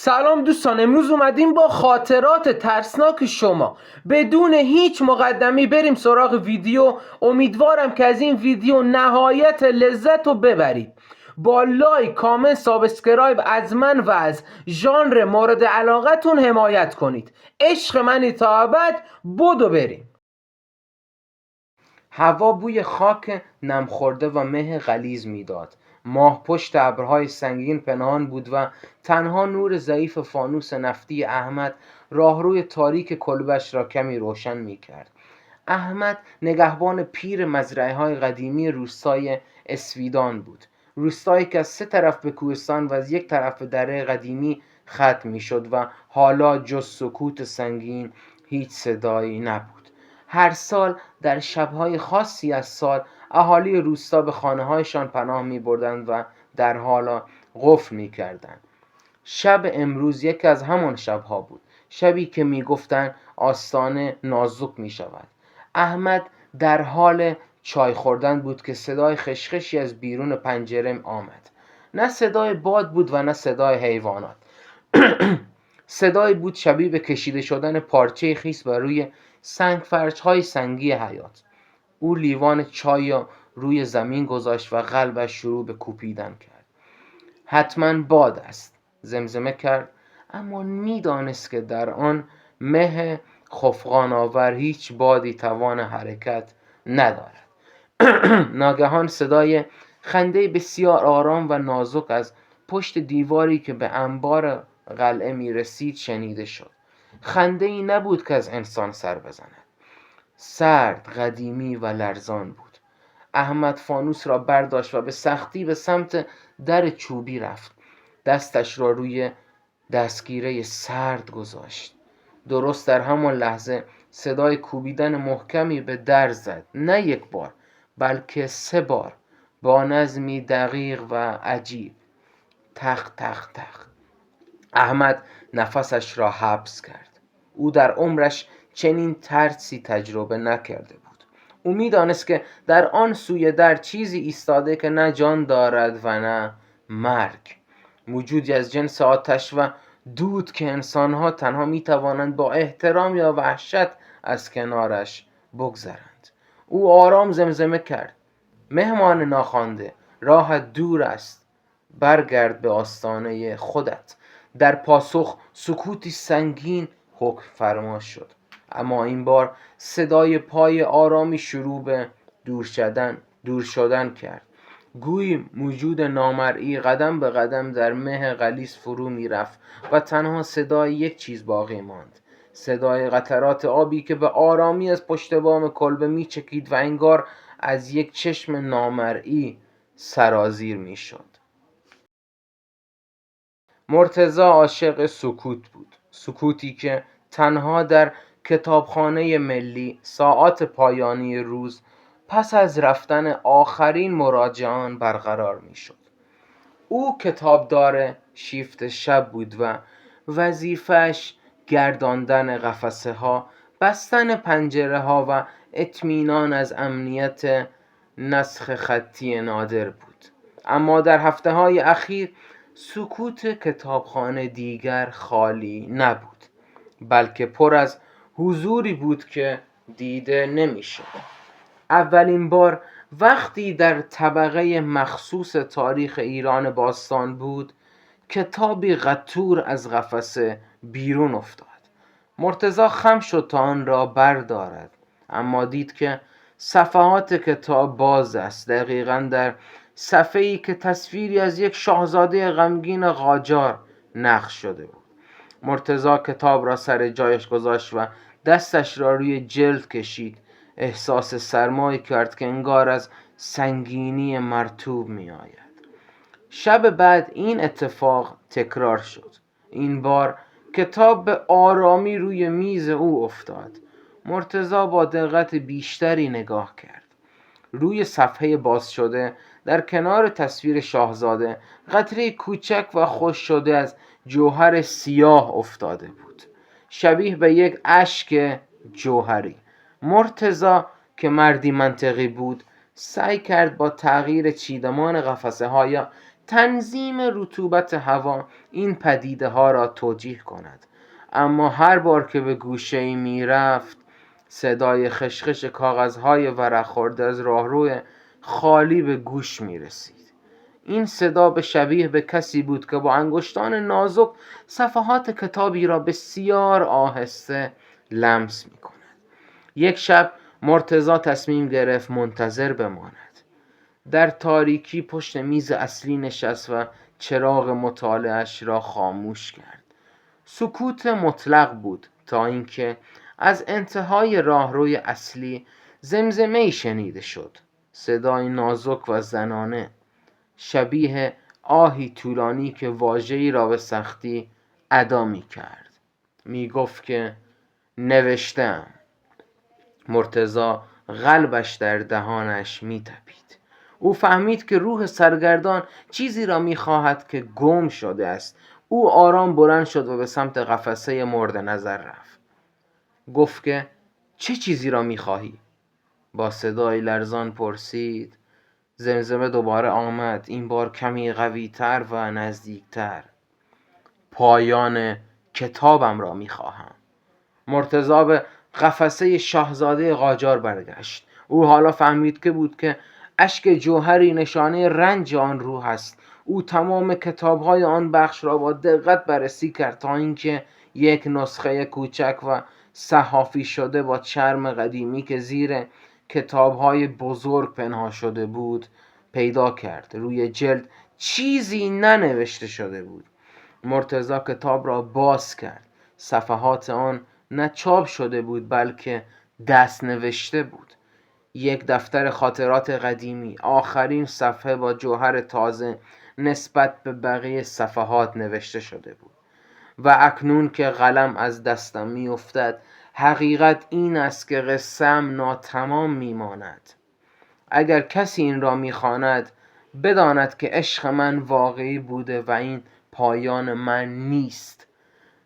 سلام دوستان، امروز اومدیم با خاطرات ترسناک شما بدون هیچ مقدمی بریم سراغ ویدیو. امیدوارم که از این ویدیو نهایت لذت رو ببرید. با لایک، کامنت، سابسکرایب از من و از ژانر مورد علاقتون حمایت کنید. عشق منی تا ابد. بدو بریم. هوا بوی خاک نمخورده و مه غلیظ میداد. ماه پشت ابرهای سنگین پنهان بود و تنها نور ضعیف فانوس نفتی احمد راهروی تاریک کلبش را کمی روشن میکرد. احمد نگهبان پیر مزرعه‌های قدیمی روستای اسویدان بود. روستایی که از سه طرف به کوهستان و از یک طرف به دره قدیمی ختم میشد و حالا جز سکوت سنگین هیچ صدایی نبود. هر سال در شب‌های خاصی از سال اهالی روستا به خانه‌هایشان پناه می‌بردند و در حالا قفل می‌کردند. شب امروز یکی از همان شب‌ها بود، شبی که می‌گفتند آستانه نازک می‌شود. احمد در حال چای خوردن بود که صدای خشخشی از بیرون پنجره آمد. نه صدای باد بود و نه صدای حیوانات. صدایی بود شبیه به کشیده شدن پارچه خیس بر روی سنگفرش‌های سنگی حیاط. او لیوان چای را روی زمین گذاشت و قلبش شروع به کوبیدن کرد. حتما باد است، زمزمه کرد، اما میدانست که در آن مه خفقان آور هیچ بادی توان حرکت ندارد. ناگهان صدای خنده بسیار آرام و نازک از پشت دیواری که به انبار قلعه می رسید شنیده شد. خنده ای نبود که از انسان سر بزند. سرد، قدیمی و لرزان بود. احمد فانوس را برداشت و به سختی به سمت در چوبی رفت. دستش را روی دستگیره سرد گذاشت. درست در همان لحظه صدای کوبیدن محکمی به در زد. نه یک بار، بلکه 3 بار، با نظمی دقیق و عجیب. تق تق تق. احمد نفسش را حبس کرد. او در عمرش چنین ترسی تجربه نکرده بود. او می‌دانست که در آن سوی در چیزی ایستاده که نه جان دارد و نه مرگ. موجودی از جنس آتش و دود که انسان‌ها تنها می‌توانند با احترام یا وحشت از کنارش بگذرند. او آرام زمزمه کرد: مهمان ناخوانده، راحت دور است، برگرد به آستانه خودت. در پاسخ سکوتی سنگین حکم فرما شد، اما این بار صدای پای آرامی شروع به دور شدن کرد. گویی موجود نامرئی قدم به قدم در مه غلیظ فرو می رفت و تنها صدای یک چیز باقی ماند. صدای قطرات آبی که به آرامی از پشت بام کلبه می چکید و انگار از یک چشم نامرئی سرازیر می شد. مرتضی عاشق سکوت بود. سکوتی که تنها در کتابخانه ملی ساعات پایانی روز پس از رفتن آخرین مراجعان برقرار می شد. او کتابدار شیفت شب بود و وظیفه‌اش گرداندن قفسه ها، بستن پنجره ها و اطمینان از امنیت نسخ خطی نادر بود. اما در هفته های اخیر سکوت کتابخانه دیگر خالی نبود، بلکه پر از حضوری بود که دیده نمی‌شد. اولین بار وقتی در طبقه مخصوص تاریخ ایران باستان بود، کتابی قطور از قفسه بیرون افتاد. مرتضی خم شد تا آن را بردارد، اما دید که صفحات کتاب باز است، دقیقاً در صفحه‌ای که تصویری از یک شاهزاده غمگین قاجار نقش شده بود. مرتضی کتاب را سر جایش گذاشت و دستش را روی جلد کشید. احساس سرمایی کرد که انگار از سنگینی مرطوب می آید. شب بعد این اتفاق تکرار شد. این بار کتاب به آرامی روی میز او افتاد. مرتضی با دقت بیشتری نگاه کرد. روی صفحه باز شده در کنار تصویر شاهزاده قطره کوچک و خشک شده از جوهر سیاه افتاده بود، شبیه به یک اشک جوهری. مرتضی که مردی منطقی بود سعی کرد با تغییر چیدمان قفسه ها یا تنظیم رطوبت هوا این پدیده ها را توجیه کند. اما هر بار که به گوشه‌ای می رفت صدای خشخش کاغذهای ورق خورده از راهروی خالی به گوش می رسید. این صدا به شبیه به کسی بود که با انگشتان نازک صفحات کتابی را بسیار آهسته لمس می کند. یک شب مرتضی تصمیم گرفت منتظر بماند. در تاریکی پشت میز اصلی نشست و چراغ مطالعه‌اش را خاموش کرد. سکوت مطلق بود تا اینکه از انتهای راهروی اصلی زمزمه‌ای شنیده شد. صدای نازک و زنانه، شبیه آهی طولانی که واژه‌ای را به سختی ادا می‌کرد. می‌گفت که نوشتم. مرتضی قلبش در دهانش می‌تپید. او فهمید که روح سرگردان چیزی را می‌خواهد که گم شده است. او آرام بلند شد و به سمت قفسه مورد نظر رفت. گفت که چه چیزی را می‌خواهی؟ با صدای لرزان پرسید. زمزمه دوباره آمد، این بار کمی قوی‌تر و نزدیکتر. پایان کتابم را می‌خواهم. مرتضی به قفسه شاهزاده قاجار برگشت. او حالا فهمید که بود که اشک جوهری نشانه رنج آن روح است. او تمام کتاب‌های آن بخش را با دقت بررسی کرد تا اینکه یک نسخه کوچک و صحافی شده با چرم قدیمی که زیر کتاب‌های بزرگ پنهان شده بود پیدا کرد. روی جلد چیزی ننوشته شده بود. مرتضی کتاب را باز کرد. صفحات آن نه چاپ شده بود بلکه دست نوشته بود. یک دفتر خاطرات قدیمی، آخرین صفحه با جوهر تازه نسبت به بقیه صفحات نوشته شده بود. و اکنون که قلم از دستم می افتد، حقیقت این است که قصه‌ام ناتمام می ماند. اگر کسی این را می خواند بداند که عشق من واقعی بوده و این پایان من نیست.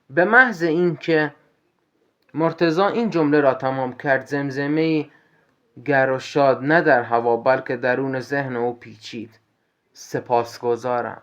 به محض اینکه مرتضی این جمله را تمام کرد، زمزمه‌ای گر و شاد نه در هوا بلکه درون ذهن او پیچید. سپاسگزارم.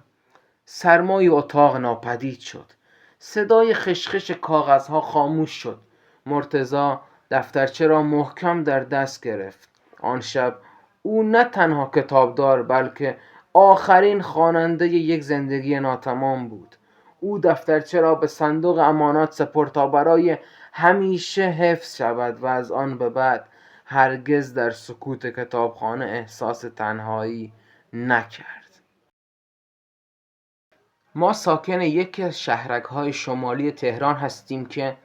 سرمای اتاق ناپدید شد. صدای خشخش کاغذها خاموش شد. مرتضی دفترچه را محکم در دست گرفت. آن شب او نه تنها کتابدار بلکه آخرین خواننده یک زندگی ناتمام بود. او دفترچه را به صندوق امانات سپرد تا برای همیشه حفظ شود و از آن به بعد هرگز در سکوت کتابخانه احساس تنهایی نکرد. ما ساکن یکی از شهرک‌های شمالی تهران هستیم که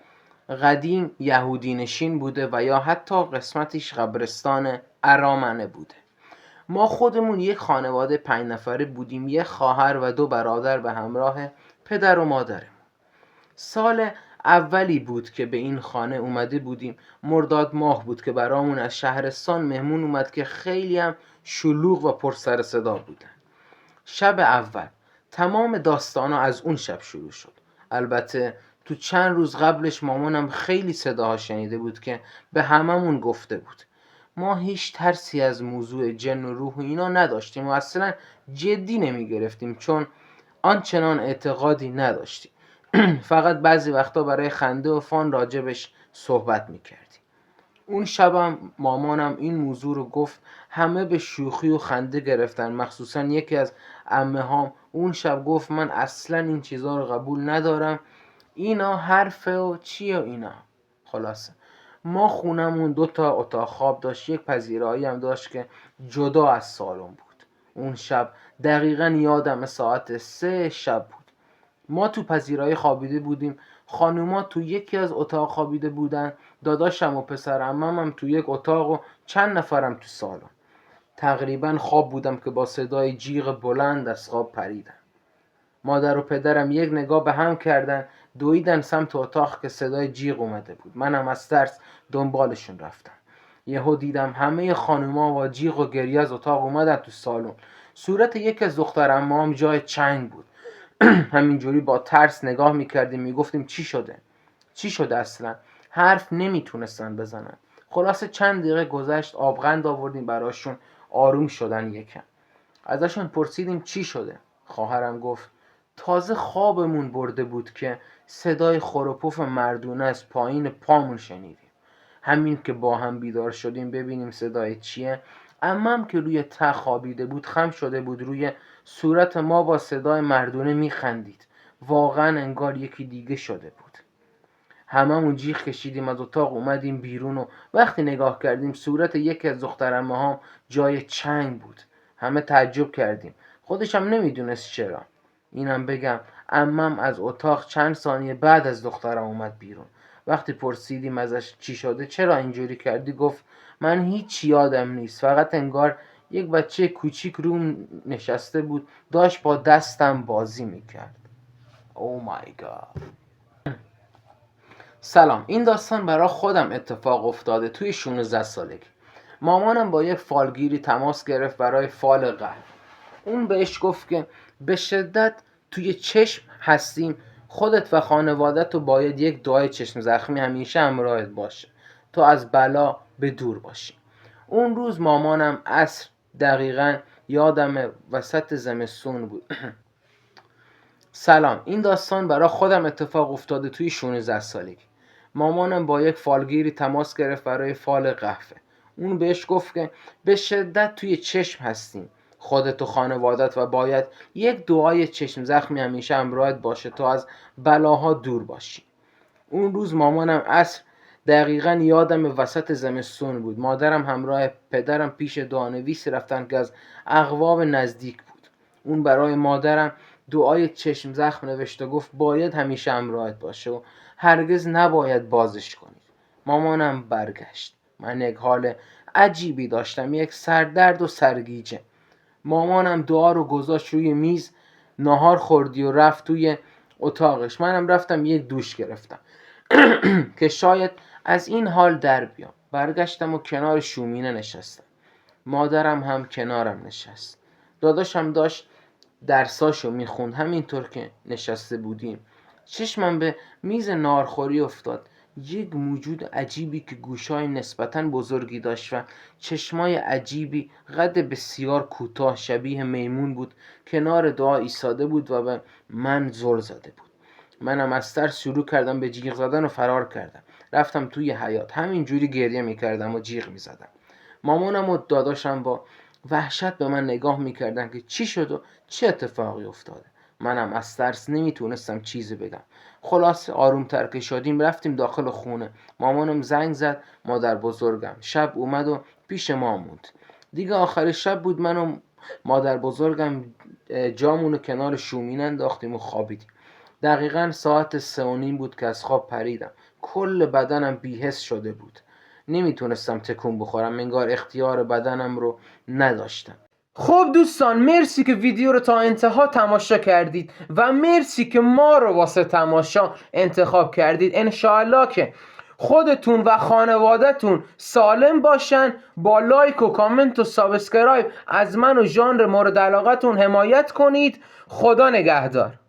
قدیم یهودی نشین بوده و یا حتی قسمتیش قبرستان ارامنه بوده. ما خودمون یک خانواده 5 نفره بودیم، یک خواهر و 2 برادر به همراه پدر و مادرمون. سال اولی بود که به این خانه اومده بودیم. مرداد ماه بود که برامون از شهرستان مهمون اومد که خیلی هم شلوغ و پر سر صدا بودن. شب اول تمام داستانا از اون شب شروع شد. البته تو چند روز قبلش مامانم خیلی صداها شنیده بود که به هممون گفته بود. ما هیچ ترسی از موضوع جن و روح و اینا نداشتیم و اصلا جدی نمی گرفتیم چون آنچنان اعتقادی نداشتیم. فقط بعضی وقتا برای خنده و فان راجبش صحبت میکردیم. اون شبم مامانم این موضوع رو گفت، همه به شوخی و خنده گرفتن، مخصوصا یکی از عمه‌هام اون شب گفت من اصلا این چیزا رو قبول ندارم، اینا حرفه و چیه اینا. خلاصه ما خونمون 2 تا اتاق خواب داشت، یک پذیرایی هم داشت که جدا از سالن بود. اون شب دقیقاً یادم ساعت 3 شب بود. ما تو پذیرایی خوابیده بودیم، خانوما تو یکی از اتاق خوابیده بودن، داداشم و پسر عمم هم تو یک اتاق و چند نفرم تو سالن. تقریبا خواب بودم که با صدای جیغ بلند از خواب پریدم. مادر و پدرم یک نگاه به هم کردن، دویدن سمت اتاق که صدای جیغ اومده بود. منم از ترس دنبالشون رفتم. یهو دیدم همه خانوما با جیغ و گریه از اتاق اومدن تو سالن. صورت یک از دختر عمام جای چنگ بود. همینجوری با ترس نگاه میکردیم، میگفتیم چی شده؟ چی شده اصلا؟ حرف نمیتونستن بزنن. خلاصه چند دقیقه گذشت، آبغند آوردیم براشون، آروم شدن یکم. ازشون پرسیدیم چی شده؟ خواهرم گفت تازه خوابمون برده بود که صدای خور و پف مردونه از پایین پامون شنیدیم. همین که با هم بیدار شدیم ببینیم صدای چیه، عمم که روی تخت خوابیده بود خم شده بود روی صورت ما با صدای مردونه میخندید. واقعا انگار یکی دیگه شده بود. هممون جیغ کشیدیم، از اتاق اومدیم بیرون و وقتی نگاه کردیم صورت یکی از دخترعمه‌هام جای چنگ بود. همه تعجب کردیم. خودش هم نمیدونست چرا. اینم بگم عمم از اتاق چند ثانیه بعد از دخترم اومد بیرون. وقتی پرسیدیم ازش چی شده، چرا اینجوری کردی، گفت من هیچ یادم نیست، فقط انگار یک بچه کوچیک روم نشسته بود داشت با دستم بازی میکرد. او مای گاد. سلام، این داستان برای خودم اتفاق افتاده توی 16 سالگی. مامانم با یک فالگیری تماس گرفت برای فال قلب. اون بهش گفت که به شدت توی چشم هستیم، خودت و خانوادت رو باید یک دعای چشم زخمی همیشه همراهت باشه تا از بلا به دور باشی. اون روز مامانم عصر دقیقاً یادم وسط زمستون بود. سلام، این داستان برای خودم اتفاق افتاده توی 16 سالگی. مامانم با یک فالگیری تماس گرفت برای فال قهوه. اون بهش گفت که به شدت توی چشم هستیم، خودت و خانوادت و باید یک دعای چشم زخمی همیشه همراهت باشه تا از بلاها دور باشی. اون روز مامانم عصر دقیقاً یادم وسط زمستون بود. مادرم همراه پدرم پیش دعانویسی رفتن که از اقوام نزدیک بود. اون برای مادرم دعای چشم زخم نوشت و گفت باید همیشه همراهت باشه و هرگز نباید بازش کنید. مامانم برگشت. من یک حال عجیبی داشتم، یک سردرد و سرگیجه. مامانم دعا رو گذاشت روی میز، ناهار خوردی و رفت توی اتاقش. منم رفتم یک دوش گرفتم که شاید از این حال در بیام. برگشتم و کنار شومینه نشستم. مادرم هم کنارم نشست. داداشم داشت درساشو میخوند. همینطور که نشسته بودیم چشمم به میز نارخوری افتاد. یک موجود عجیبی که گوشای نسبتاً بزرگی داشت و چشمای عجیبی، قد بسیار کوتاه شبیه میمون بود، کنار دعا ایستاده بود و به من زل زده بود. منم از ترس شروع کردم به جیغ زدن و فرار کردم. رفتم توی حیاط، همینجوری گریه میکردم و جیغ میزدم. مامانم و داداشم با وحشت به من نگاه میکردن که چی شد و چه اتفاقی افتاده. منم از ترس نمیتونستم چیزی بگم. خلاص آرومتر که شدیم رفتیم داخل خونه. مامانم زنگ زد مادر بزرگم. شب اومد و پیش ما موند. دیگه آخر شب بود. من و مادر بزرگم جامونو کنار شومینه انداختیم و خوابیدیم. دقیقاً ساعت 3:30 بود که از خواب پریدم. کل بدنم بی‌حس شده بود. نمیتونستم تکون بخورم، انگار اختیار بدنم رو نداشتم. خب دوستان، مرسی که ویدیو رو تا انتها تماشا کردید و مرسی که ما رو واسه تماشا انتخاب کردید. انشاءالله که خودتون و خانوادتون سالم باشن. با لایک و کامنت و سابسکرایب از من و ژانر مورد علاقتون حمایت کنید. خدا نگهدار.